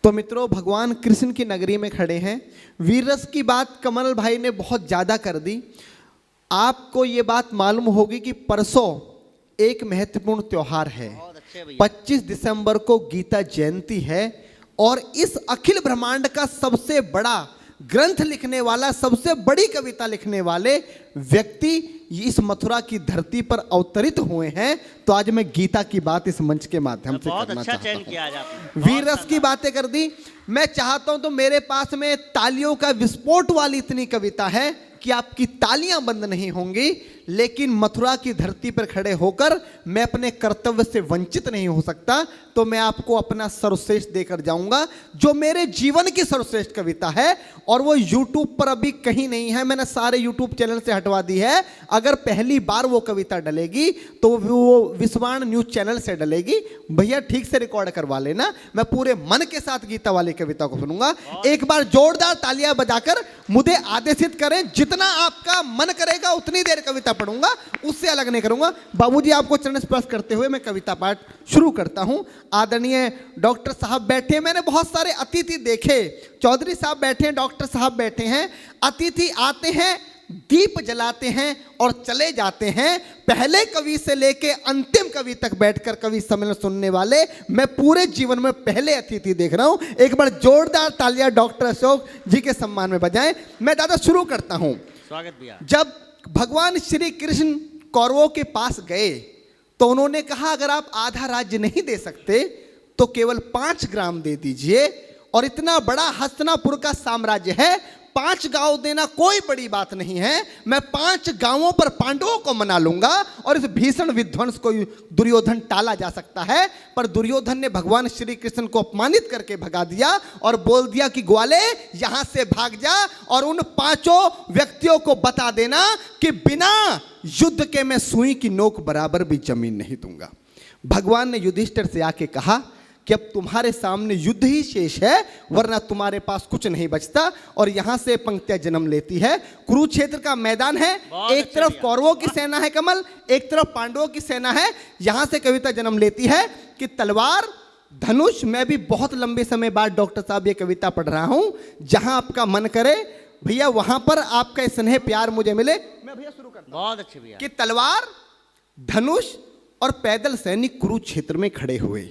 तो मित्रों, भगवान कृष्ण की नगरी में खड़े हैं। वीर रस की बात कमल भाई ने बहुत ज़्यादा कर दी। आपको ये बात मालूम होगी कि परसों एक महत्वपूर्ण त्योहार है। 25 दिसंबर को गीता जयंती है और इस अखिल ब्रह्मांड का सबसे बड़ा ग्रंथ लिखने वाला, सबसे बड़ी कविता लिखने वाले व्यक्ति इस मथुरा की धरती पर अवतरित हुए हैं। तो आज मैं गीता की बात इस मंच के माध्यम से करना चाहता हूं। वीर रस की बातें कर दी। मैं चाहता हूं तो मेरे पास में तालियों का विस्फोट वाली इतनी कविता है कि आपकी तालियां बंद नहीं होंगी, लेकिन मथुरा की धरती पर खड़े होकर मैं अपने कर्तव्य से वंचित नहीं हो सकता। तो मैं आपको अपना सर्वश्रेष्ठ देकर जाऊंगा, जो मेरे जीवन की सर्वश्रेष्ठ कविता है। और वो YouTube पर अभी कहीं नहीं है, मैंने सारे YouTube चैनल से हटवा दी है। अगर पहली बार वो कविता डलेगी तो वो विश्वान न्यूज चैनल से डलेगी। भैया ठीक से रिकॉर्ड करवा लेना, मैं पूरे मन के साथ गीता वाली कविता को सुनूंगा। एक बार जोरदार तालियां बजाकर मुझे आदेशित करें, जितना आपका मन करेगा उतनी देर कविता पढ़ूंगा, उससे अलग नहीं करूंगा। बाबूजी आपको चरण स्पर्श करते हुए मैं कविता पाठ शुरू करता हूं। आदरणीय डॉक्टर साहब बैठे हैं, मैंने बहुत सारे अतिथि देखे। चौधरी साहब बैठे हैं, डॉक्टर साहब बैठे हैं। अतिथि आते हैं, दीप जलाते हैं और चले जाते हैं। पहले कवि से लेके अंतिम कवि तक बैठकर कवि सम्मेलन सुनने वाले मैं पूरे जीवन में पहले अतिथि देख रहा हूं। एक बार जोरदार तालियां डॉक्टर अशोक जी के सम्मान में बजाएं। मैं दादा शुरू करता हूं। स्वागत भैया। जब भगवान श्री कृष्ण कौरवों के पास गए तो उन्होंने कहा, अगर आप आधा राज्य नहीं दे सकते तो केवल 5 ग्राम दे दीजिए। और इतना बड़ा हस्तिनापुर का साम्राज्य है, 5 गांव देना कोई बड़ी बात नहीं है। मैं 5 गांवों पर पांडवों को मना लूंगा और इस भीषण विध्वंस को दुर्योधन टाला जा सकता है। पर दुर्योधन ने भगवान श्री कृष्ण को अपमानित करके भगा दिया और बोल दिया कि ग्वाले यहां से भाग जा और उन 5 व्यक्तियों को बता देना कि बिना युद्ध के मैं सुई की नोक बराबर भी जमीन नहीं दूंगा। भगवान ने युधिष्ठिर से आके कहा कि अब तुम्हारे सामने युद्ध ही शेष है, वरना तुम्हारे पास कुछ नहीं बचता। और यहां से पंक्तियां जन्म लेती है। कुरुक्षेत्र का मैदान है, एक तरफ कौरवों की सेना है कमल, एक तरफ पांडवों की सेना है। यहां से कविता जन्म लेती है कि तलवार धनुष। मैं भी बहुत लंबे समय बाद डॉक्टर साहब ये कविता पढ़ रहा हूं। जहां आपका मन करे भैया वहां पर आपका स्नेह प्यार मुझे मिले। मैं भैया शुरू करता हूं। बहुत अच्छे भैया। कि तलवार धनुष और पैदल सैनिक कुरुक्षेत्र में खड़े हुए।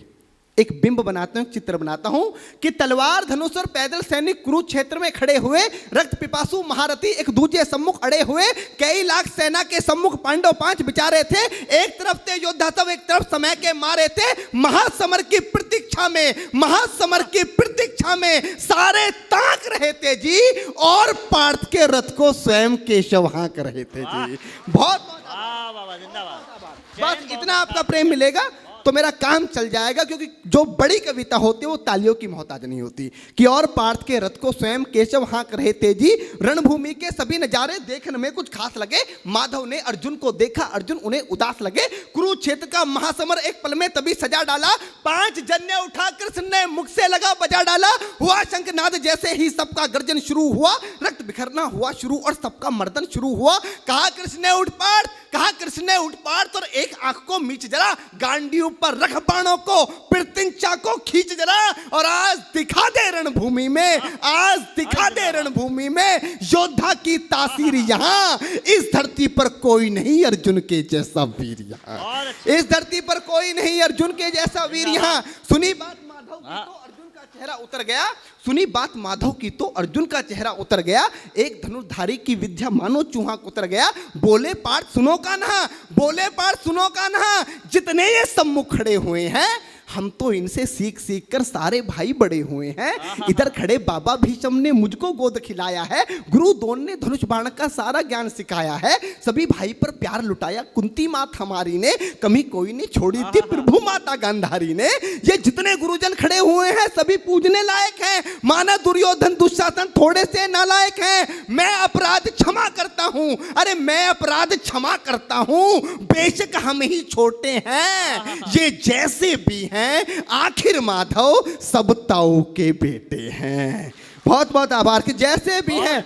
एक बिंब बनाता हूं, चित्र बनाता हूं कि तलवार धनुष और पैदल सैनिक कुरुक्षेत्र में खड़े हुए, रक्त पिपासु महारथी एक दूसरे सम्मुख अड़े हुए। कई लाख सेना के सम्मुख पांडव 5 बिचारे थे। एक तरफ थे योद्धा सब, एक तरफ समय के मारे थे। महासमर की प्रतीक्षा में, महासमर की प्रतीक्षा में सारे ताक रहे थे जी। और पार्थ के रथ को स्वयं केशव हाँक रहे थे जी। बहुत बस इतना आपका प्रेम मिलेगा तो मेरा काम चल जाएगा, क्योंकि जो बड़ी कविता होती है वो तालियों की मोहताज नहीं होती। कि और पार्थ के रथ को स्वयं केशव हाँक रहे थे जी। रणभूमि के सभी नजारे देखने में कुछ खास लगे। माधव ने अर्जुन को देखा, अर्जुन उन्हें उदास लगे। कुरुक्षेत्र का महासमर एक पल में तभी सजा डाला। 5 जन्य उठा कृष्ण ने मुख से लगा बजा डाला। हुआ शंखनाद जैसे ही सबका गर्जन शुरू हुआ। रक्त बिखरना हुआ शुरू और सबका मर्दन शुरू हुआ। कहा कृष्ण ने उठ पार्थ, कहा कृष्ण ने उठ पार्थ और एक आंख को मीच जरा, गांडी पर रख बाणों को, पिरतिंचा को खींच जरा। और आज दिखा दे रणभूमि में, आज दिखा दे रणभूमि में योद्धा की तासीर। यहाँ इस धरती पर कोई नहीं अर्जुन के जैसा वीर। यहाँ इस धरती पर कोई नहीं अर्जुन के जैसा वीर। यहाँ सुनी बात माधव की तो अर्जुन का चेहरा उतर गया। सुनी बात माधव की तो अर्जुन का चेहरा उतर गया। एक धनुर्धारी की विद्या मानो चूहा उतर गया। बोले पार्थ सुनो का ना, बोले पार्थ सुनो का ना, जितने ये सम्मुख खड़े हुए हैं हम तो इनसे सीख सीख कर सारे भाई बड़े हुए हैं। इधर खड़े बाबा भीष्म ने मुझको गोद खिलाया है। गुरु द्रोण ने धनुष बाण का सारा ज्ञान सिखाया है। सभी भाई पर प्यार लुटाया कुंती मात हमारी ने, कमी कोई नहीं छोड़ी थी प्रभु माता गांधारी ने। ये जितने गुरुजन खड़े हुए हैं सभी पूजने लायक हैं। माना दुर्योधन दुशासन थोड़े से नालायक हैं। मैं अपराध क्षमा करता हूं, अरे मैं अपराध क्षमा करता हूं। बेशक हम ही छोटे हैं, ये जैसे भी हैं आखिर माधव सब ताऊ के बेटे हैं। बहुत बहुत आभार कि जैसे भी हैं।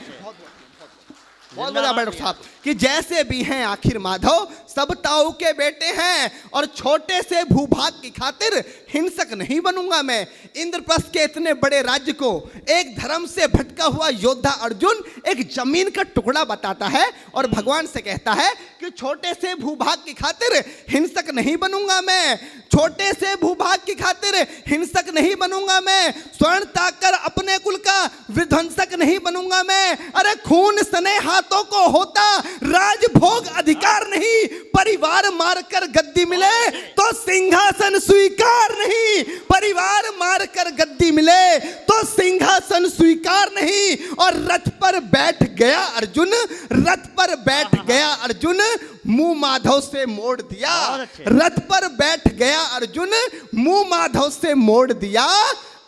बहुत बढ़िया डॉक्टर साहब कि जैसे भी हैं आखिर माधव सब ताऊ के बेटे हैं और छोटे से भूभाग की खातिर हिंसक नहीं बनूंगा मैं। इंद्रप्रस्थ के इतने बड़े राज्य को एक धर्म से भटका हुआ योद्धा अर्जुन एक जमीन का टुकड़ा बताता है और भगवान से कहता है कि छोटे से भूभाग की खातिर हिंसक नहीं बनूंगा मैं, छोटे से भूभाग की खातिर हिंसक नहीं बनूंगा मैं, स्वर्ण ताकर अपने कुल का विध्वंसक नहीं बनूंगा मैं। अरे खून सने हाथों को होता राजभोग अधिकार नहीं, परिवार मारकर गद्दी मिले तो सिंहासन स्वीकार नहीं, परिवार मारकर गद्दी मिले तो सिंहासन स्वीकार नहीं। और रथ पर बैठ गया अर्जुन, रथ पर बैठ गया अर्जुन, मुंह माधव से मोड़ दिया, रथ पर बैठ गया अर्जुन, मुंह माधव से मोड़ दिया,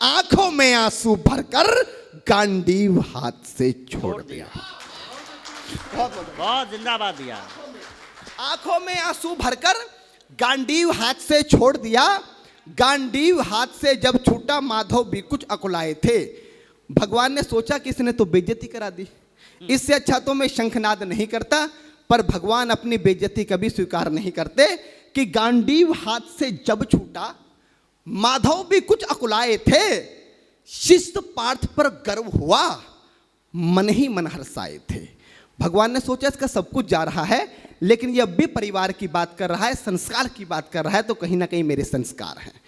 आंखों में आंसू भरकर गांडीव हाथ से छोड़ दिया। बहुत जिंदाबाद दिया। आंखों में आंसू भरकर गांडीव हाथ से छोड़ दिया। गांडीव हाथ से जब छूटा माधव भी कुछ अकुलाए थे। भगवान ने सोचा कि इसने तो बेइज्जती करा दी, इससे अच्छा तो मैं शंखनाद नहीं करता, पर भगवान अपनी बेइज्जती कभी स्वीकार नहीं करते कि गांडीव हाथ से जब छूटा माधव भी कुछ अकुलाए थे। शिष्ट पार्थ पर गर्व हुआ, मन ही मन हर्षाए थे। भगवान ने सोचा इसका सब कुछ जा रहा है, लेकिन यह भी परिवार की बात कर रहा है, संस्कार की बात कर रहा है, तो कहीं ना कहीं मेरे संस्कार हैं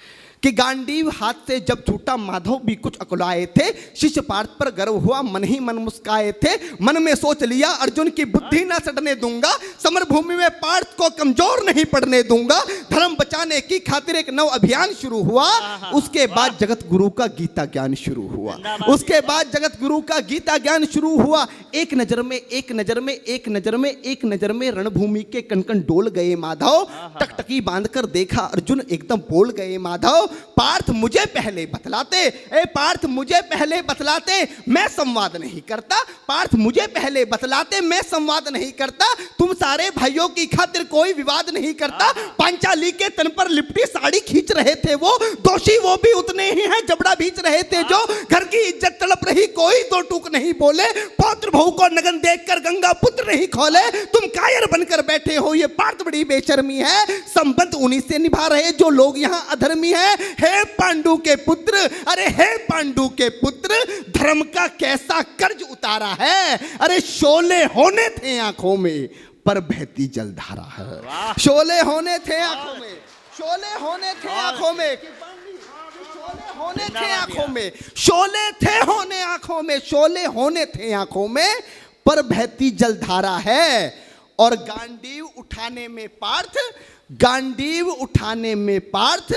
कि गांडीव हाथ से जब छूटा माधव भी कुछ अकुलाए थे। शिष्य पार्थ पर गर्व हुआ, मन ही मन मुस्काए थे। मन में सोच लिया अर्जुन की बुद्धि ना सड़ने दूंगा, समर भूमि में पार्थ को कमजोर नहीं पड़ने दूंगा। धर्म बचाने की खातिर एक नव अभियान शुरू हुआ। उसके बाद जगत गुरु का गीता ज्ञान शुरू हुआ, उसके बाद जगत गुरु का गीता ज्ञान शुरू हुआ। एक नजर में एक नजर में एक नजर में एक नजर में रणभूमि के कनकन डोल गए माधव। टकटकी बांधकर देखा अर्जुन, एकदम बोल गए माधव, पार्थ मुझे पहले बतलाते, ए पार्थ मुझे पहले बतलाते, मैं संवाद नहीं करता। पार्थ मुझे पहले बतलाते, मैं संवाद नहीं करता। तुम सारे भाइयों की खातिर कोई विवाद नहीं करता। पांचाली के तन पर लिपटी साड़ी खींच रहे थे वो, दोषी वो भी उतने ही हैं जबड़ा भींच रहे थे जो। घर की इज्जत तड़प रही, कोई दो टूक नहीं बोले। पौत्र बहू को नगन देखकर गंगा पुत्र नहीं खोले। तुम कायर बनकर बैठे हो, ये पार्थ बड़ी बेशर्मी है। संबंध उन्हीं से निभा रहे जो लोग यहाँ अधर्मी है। हे पांडु के पुत्र, अरे हे पांडु के पुत्र, धर्म का कैसा कर्ज उतारा है। अरे शोले होने थे आंखों में पर बहती जलधारा है। शोले होने थे आंखों में, शोले होने थे आंखों में, शोले होने थे आंखों में, शोले थे होने आंखों में, शोले होने थे आंखों में पर बहती जलधारा है। और गांडीव उठाने में पार्थ, गांडीव उठाने में पार्थ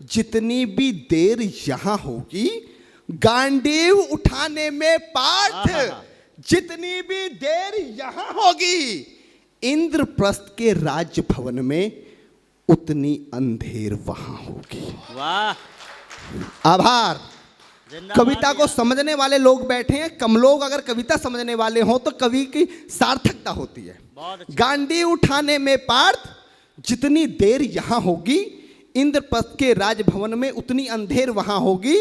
जितनी भी देर यहां होगी, गांडीव उठाने में पार्थ जितनी भी देर यहां होगी, इंद्रप्रस्थ के राजभवन में उतनी अंधेर वहां होगी। वाह, आभार। कविता को समझने वाले लोग बैठे हैं, कम लोग अगर कविता समझने वाले हों तो कवि की सार्थकता होती है। गांडीव उठाने में पार्थ जितनी देर यहां होगी, इंद्रप्रस्थ के राजभवन में उतनी अंधेर वहां होगी।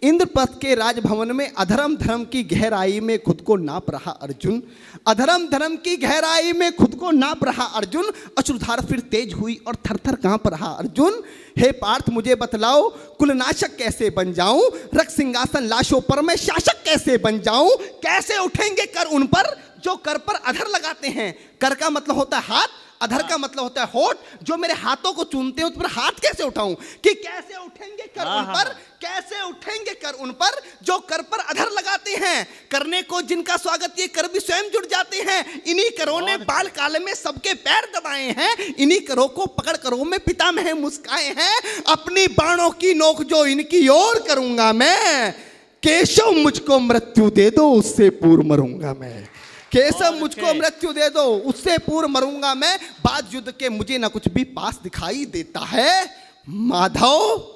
इंद्रप्रस्थ के राजभवन में अधर्म धर्म की गहराई में खुद को नाप रहा अर्जुन, अधर्म धर्म की गहराई में खुद को नाप रहा अर्जुन। अश्रुधार फिर तेज हुई और थरथर कांप रहा अर्जुन। हे पार्थ मुझे बतलाओ, कुलनाशक कैसे बन जाऊं, रक्त सिंहासन लाशों पर मैं शासक कैसे बन जाऊं। कैसे उठेंगे कर उन पर जो कर पर अधर लगाते हैं। कर का मतलब होता है हाथ, अधर का मतलब होता है होठ। जो मेरे हाथों को चूमते हैं उस पर हाथ कैसे उठाऊं, कि कैसे उठेंगे कर उन पर, कैसे उठेंगे कर उन पर जो कर पर अधर लगाते हैं। करने को जिनका स्वागत ये कर भी स्वयं जुड़ जाते हैं। इन्हीं करों ने बाल काल में सबके पैर दबाए हैं, इन्हीं करों को पकड़ करों में पितामह मुस्काए हैं। अपनी बाणों की नोक जो इनकी ओर करूंगा मैं, केशव मुझको मृत्यु दे दो उससे पूर्व मरूंगा मैं। केशव मुझको मृत्यु दे दो उससे पूर्व मरूंगा मैं। बाद युद्ध के मुझे ना कुछ भी पास दिखाई देता है। माधव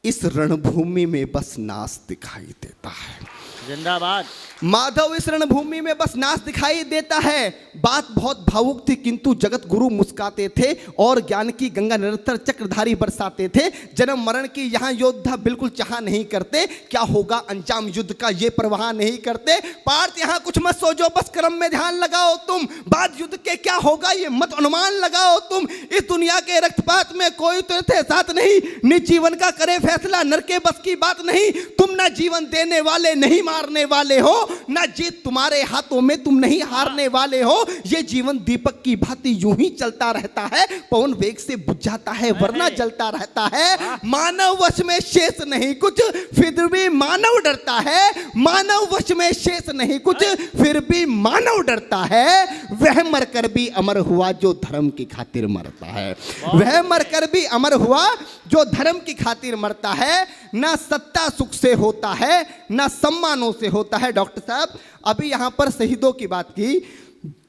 इस रणभूमि में बस नाश दिखाई देता है। जिंदाबाद। माधव इस रणभूमि में बस नाच दिखाई देता है। बात बहुत भावुक थी किंतु जगत गुरु मुस्काते थे और ज्ञान की गंगा निरंतर चक्रधारी बरसाते थे। जन्म मरण की यहाँ योद्धा बिल्कुल चाह नहीं करते, क्या होगा अंजाम युद्ध का ये परवाह नहीं करते। पार्थ यहाँ कुछ मत सोचो, बस कर्म में ध्यान लगाओ तुम, बाद युद्ध के क्या होगा ये मत अनुमान लगाओ तुम। इस दुनिया के रक्तपात में कोई तो थे साथ नहीं, निज जीवन का करे फैसला नर के बस की बात नहीं। तुम ना जीवन देने वाले नहीं मारने वाले हो, ना जीत तुम्हारे हाथों में तुम नहीं हारने वाले हो। ये जीवन दीपक की भांति यूं ही चलता रहता है, पवन वेग से बुझ जाता है वरना जलता रहता है। मानव वश में शेष नहीं कुछ फिर भी मानव डरता है, मानव वश में शेष नहीं कुछ फिर भी मानव डरता है। वह मरकर भी अमर हुआ जो धर्म की खातिर मरता है, वह मरकर भी अमर हुआ जो धर्म की खातिर मरता है। ना सत्ता सुख से होता है ना सम्मानों से होता है। डॉक्टर साहब अभी यहां पर शहीदों की बात की,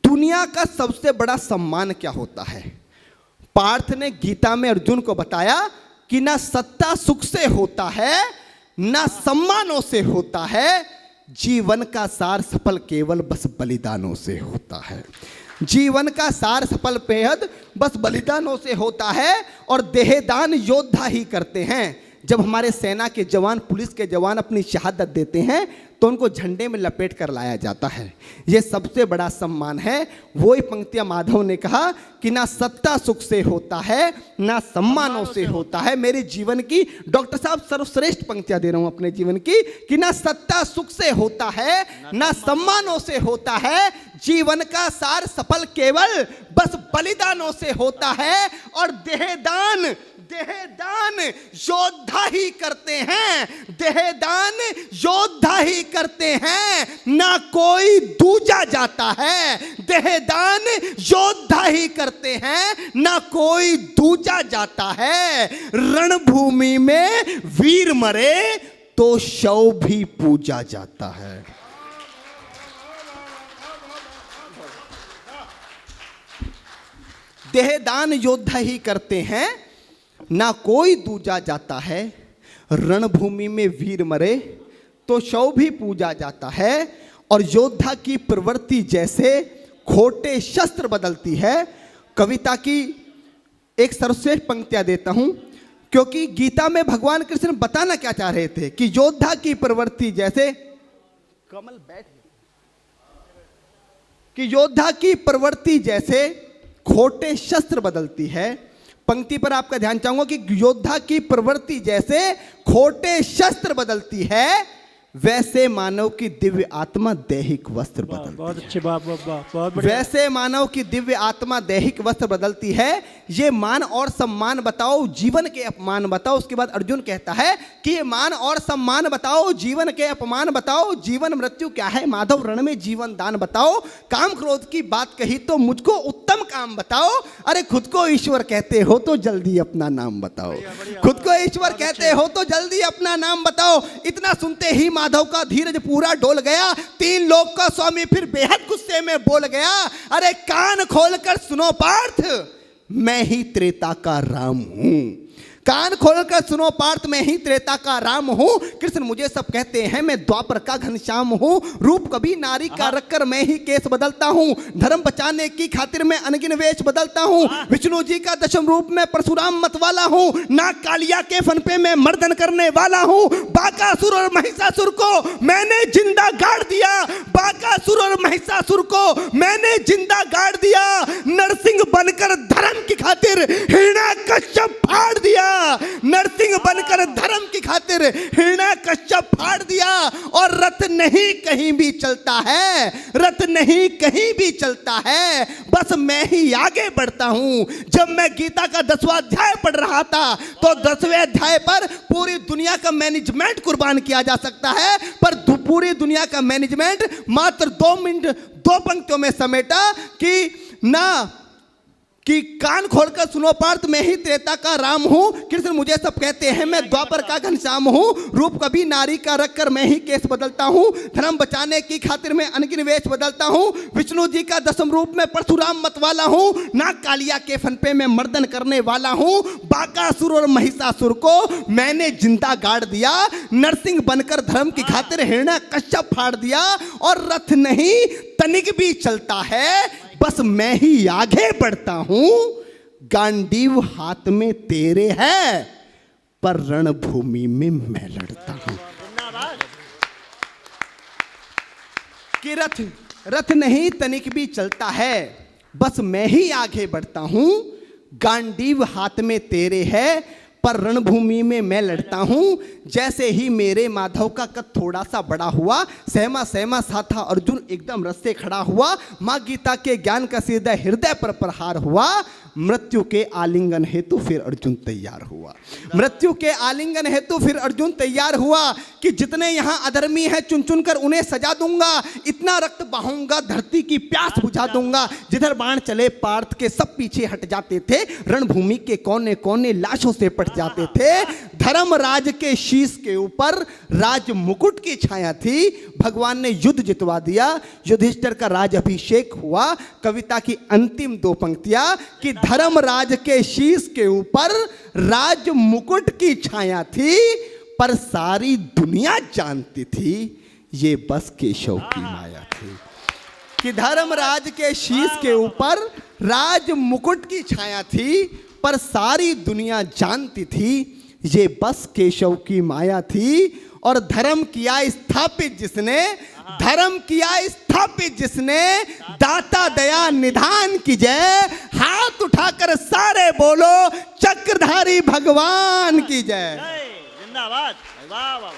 दुनिया का सबसे बड़ा सम्मान क्या होता है? पार्थ ने गीता में अर्जुन को बताया कि ना सत्ता सुख से होता है ना सम्मानों से होता है, जीवन का सार सफल केवल बस बलिदानों से होता है। जीवन का सार सफल बेहद बस बलिदानों से होता है और देहदान योद्धा ही करते हैं। जब हमारे सेना के जवान पुलिस के जवान अपनी शहादत देते हैं तो उनको झंडे में लपेट कर लाया जाता है, ये सबसे बड़ा सम्मान है। वही पंक्तियां माधव ने कहा कि ना सत्ता सुख से होता है ना सम्मानों से होता है। मेरे जीवन की डॉक्टर साहब सर्वश्रेष्ठ पंक्तियां दे रहा हूं अपने जीवन की कि ना सत्ता सुख से होता है ना सम्मानों से होता है, जीवन का सार सफल केवल बस बलिदानों से होता है। और देहदान योद्धा ही करते हैं, देहदान योद्धा ही करते हैं, ना कोई दूजा जाता है। देहदान योद्धा ही करते हैं ना कोई दूजा जाता है। रणभूमि में वीर मरे तो शव भी पूजा जाता है। देहदान योद्धा ही करते हैं ना कोई दूजा जाता है। रणभूमि में वीर मरे तो शव भी पूजा जाता है। और योद्धा की प्रवृत्ति जैसे खोटे शस्त्र बदलती है। कविता की एक सर्वश्रेष्ठ पंक्तियां देता हूं क्योंकि गीता में भगवान कृष्ण बताना क्या चाह रहे थे कि योद्धा की प्रवृत्ति जैसे कमल बैठ कि योद्धा की प्रवृत्ति जैसे खोटे शस्त्र बदलती है। पंक्ति पर आपका ध्यान चाहूंगा कि योद्धा की प्रवृत्ति जैसे खोटे शस्त्र बदलती है, वैसे मानव की दिव्य आत्मा दैहिक वस्त्र बदलती है। बहुत अच्छी बात, बहुत बढ़िया। वैसे मानव की दिव्य आत्मा दैहिक वस्त्र बदलती है। ये मान और सम्मान बताओ, जीवन के अपमान बताओ। उसके बाद अर्जुन कहता है कि ये मान और सम्मान बताओ, जीवन के अपमान बताओ। जीवन मृत्यु क्या है माधव, रण में जीवन दान बताओ। काम क्रोध की बात कही तो मुझको उत्तम काम बताओ। अरे खुद को ईश्वर कहते हो तो जल्दी अपना नाम बताओ, खुद को ईश्वर कहते हो तो जल्दी अपना नाम बताओ। इतना सुनते ही माधव का धीरज पूरा डोल गया। तीन लोक का स्वामी फिर बेहद गुस्से में बोल गया, अरे कान खोलकर सुनो पार्थ, मैं ही त्रेता का राम हूं। कान खोलकर सुनो पार्थ, मैं ही त्रेता का राम हूं। कृष्ण मुझे सब कहते हैं, मैं द्वापर का घनश्याम हूं। रूप कभी नारी का रखकर मैं ही केस बदलता हूं। धर्म बचाने की खातिर मैं अनगिन वेश बदलता हूं। विष्णु जी का दशम रूप में परशुराम मत वाला हूं। नाग कालिया के फन पे मैं मर्दन करने वाला हूं। बाकासुर और महिषासुर को मैंने जिंदा गाड़ दिया, बाकासुर और महिषासुर को मैंने जिंदा गाड़ दिया। नरसिंह बनकर धर्म की खातिर हिरण्यकश्यप फाड़ दिया, नरसिंह बनकर धर्म की खातिर हिरण्यकश्यप फाड़ दिया। और रथ नहीं कहीं भी चलता है, रथ नहीं कहीं भी चलता है, बस मैं ही आगे बढ़ता हूं। जब मैं गीता का 10वां अध्याय पढ़ रहा था तो 10वें अध्याय पर पूरी दुनिया का मैनेजमेंट कुर्बान किया जा सकता है, पर पूरी दुनिया का मैनेजमेंट मात्र 2 मिनट 2 पंक्तियों में समेटा कि ना कि कान खोलकर सुनो पार्थ, मैं ही त्रेता का राम हूँ, कृष्ण मुझे सब कहते हैं, मैं द्वापर का घनश्याम हूँ, रूप कभी नारी का रखकर मैं ही केस बदलता हूँ, धर्म बचाने की खातिर मैं अनगिन वेश बदलता हूँ, विष्णु जी का 10वें रूप में परशुराम मतवाला हूँ, नाग कालिया के फन पे मैं मर्दन करने वाला हूँ, बाकासुर और महिषासुर को मैंने जिंदा गाड़ दिया, नरसिंह बनकर धर्म की खातिर हिरण्यकश्यप फाड़ दिया, और रथ नहीं तनिक भी चलता है, बस मैं ही आगे बढ़ता हूं, गांडीव हाथ में तेरे है, पर रणभूमि में मैं लड़ता हूं। कि रथ नहीं तनिक भी चलता है, बस मैं ही आगे बढ़ता हूं, गांडीव हाथ में तेरे है, पर रणभूमि में मैं लड़ता हूं। जैसे ही मेरे माधव का कद थोड़ा सा बड़ा हुआ, सहमा सहमा सा था अर्जुन एकदम रस से खड़ा हुआ, माँ गीता के ज्ञान का सीधा हृदय पर प्रहार हुआ, मृत्यु के आलिंगन हेतु फिर अर्जुन तैयार हुआ, मृत्यु के आलिंगन हेतु फिर अर्जुन तैयार हुआ, कि जितने यहाँ अधर्मी हैं चुन चुन कर उन्हें सजा दूंगा, इतना रक्त बहाऊंगा धरती की प्यास बुझा दूंगा। जिधर बाण चले पार्थ के सब पीछे हट जाते थे, रणभूमि के कोने कोने लाशों से पट जाते थे, धर्मराज के शीश के ऊपर राज मुकुट की छाया थी, भगवान ने युद्ध जितवा दिया, युधिष्ठिर का राज अभिषेक हुआ। कविता की अंतिम 2 पंक्तियां, कि धर्मराज के शीश के ऊपर राज मुकुट की छाया थी, पर सारी दुनिया जानती थी ये बस केशव की माया थी। कि धर्मराज के शीश के ऊपर राज मुकुट की छाया थी, पर सारी दुनिया जानती थी ये बस केशव की माया थी। और धर्म किया स्थापित जिसने, धर्म किया स्थापित जिसने, दाता दया निधान की जय, हाथ उठाकर सारे बोलो चक्रधारी भगवान की जय। जिंदाबाद। वाह वाह।